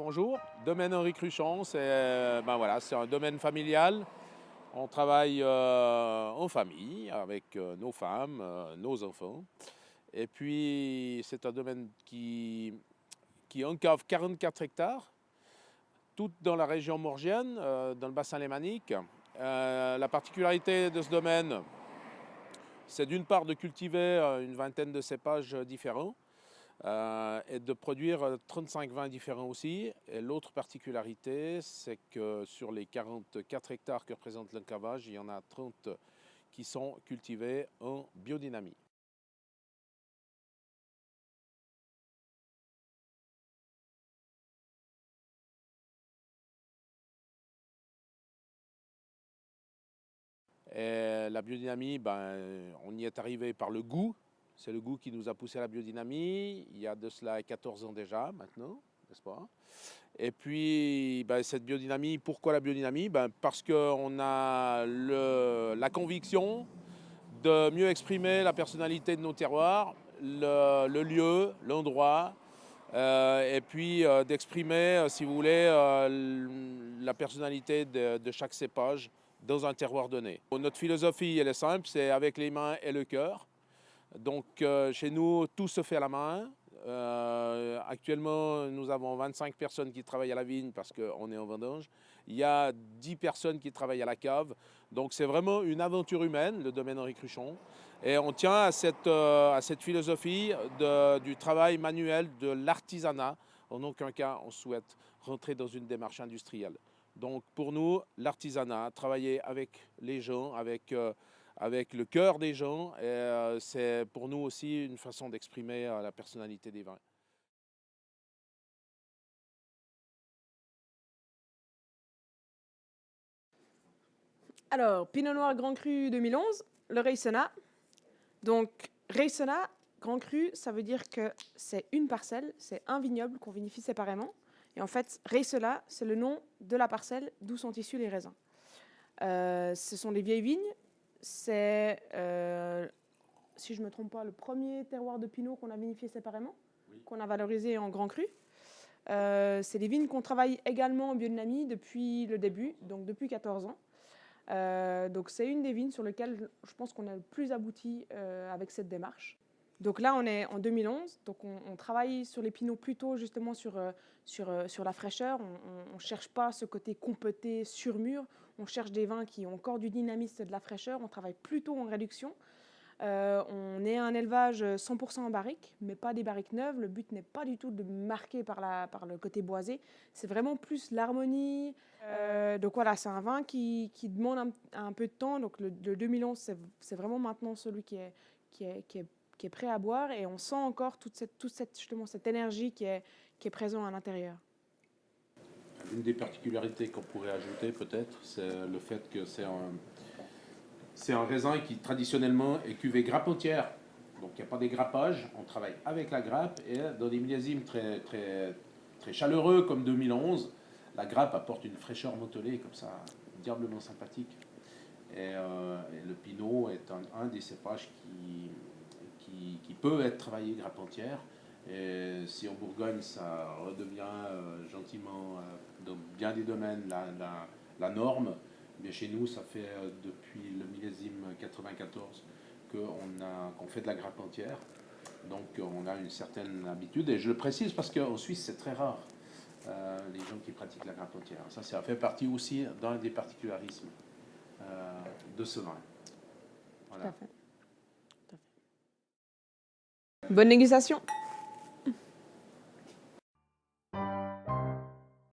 Bonjour, domaine Henri Cruchon, c'est un domaine familial. On travaille en famille avec nos femmes, nos enfants. Et puis c'est un domaine qui encave 44 hectares, toutes dans la région morgienne, dans le bassin lémanique. La particularité de ce domaine, c'est d'une part de cultiver une vingtaine de cépages différents. Et de produire 35 vins différents aussi. Et l'autre particularité, c'est que sur les 44 hectares que représente l'encavage, il y en a 30 qui sont cultivés en biodynamie. Et la biodynamie, on y est arrivé par le goût. C'est le goût qui nous a poussé à la biodynamie. Il y a de cela 14 ans déjà maintenant, n'est-ce pas? Et puis, cette biodynamie, pourquoi la biodynamie? Parce qu'on a la conviction de mieux exprimer la personnalité de nos terroirs, le lieu, l'endroit, et puis d'exprimer, si vous voulez, la personnalité de chaque cépage dans un terroir donné. Notre philosophie, elle est simple, c'est avec les mains et le cœur. Donc chez nous, tout se fait à la main. Actuellement, nous avons 25 personnes qui travaillent à la vigne parce qu'on est en vendange. Il y a 10 personnes qui travaillent à la cave. Donc c'est vraiment une aventure humaine, le domaine Henri Cruchon. Et on tient à cette philosophie du travail manuel, de l'artisanat. En aucun cas, on souhaite rentrer dans une démarche industrielle. Donc pour nous, l'artisanat, travailler avec les gens, avec le cœur des gens, c'est pour nous aussi une façon d'exprimer la personnalité des vins. Alors, Pinot Noir Grand Cru 2011, le Reissena. Donc, Reissena Grand Cru, ça veut dire que c'est une parcelle, c'est un vignoble qu'on vinifie séparément. Et en fait, Reissena, c'est le nom de la parcelle d'où sont issus les raisins. Ce sont des vieilles vignes. C'est, si je ne me trompe pas, le premier terroir de Pinot qu'on a vinifié séparément, oui, qu'on a valorisé en Grand Cru. C'est des vignes qu'on travaille également en biodynamie depuis le début, donc depuis 14 ans. Donc c'est une des vignes sur lesquelles je pense qu'on a le plus abouti avec cette démarche. Donc là, on est en 2011, donc on travaille sur les pinots plutôt justement sur la fraîcheur. On ne cherche pas ce côté compété sur mûr, on cherche des vins qui ont encore du dynamisme et de la fraîcheur. On travaille plutôt en réduction. On est un élevage 100% en barrique, mais pas des barriques neuves. Le but n'est pas du tout de marquer par le côté boisé. C'est vraiment plus l'harmonie. Donc voilà, c'est un vin qui demande un peu de temps. Donc le 2011, c'est vraiment maintenant celui qui est prêt à boire. Et on sent encore toute cette énergie qui est présente à l'intérieur. Une des particularités qu'on pourrait ajouter peut-être, c'est le fait que c'est un raisin qui traditionnellement est cuvé grappe entière. Donc il n'y a pas des grappages, on travaille avec la grappe et dans des millésimes très, très, très chaleureux comme 2011, la grappe apporte une fraîcheur mentholée comme ça, diablement sympathique. Et le Pinot est un des cépages qui peut être travaillé grappe entière. Et si en Bourgogne ça redevient gentiment, dans bien des domaines, la norme, mais chez nous, ça fait depuis le millésime 94 qu'on fait de la grappe entière. Donc on a une certaine habitude. Et je le précise parce qu'en Suisse, c'est très rare, les gens qui pratiquent la grappe entière. Ça fait partie aussi d'un des particularismes de ce vin. Voilà. Tout à fait. Bonne négociation.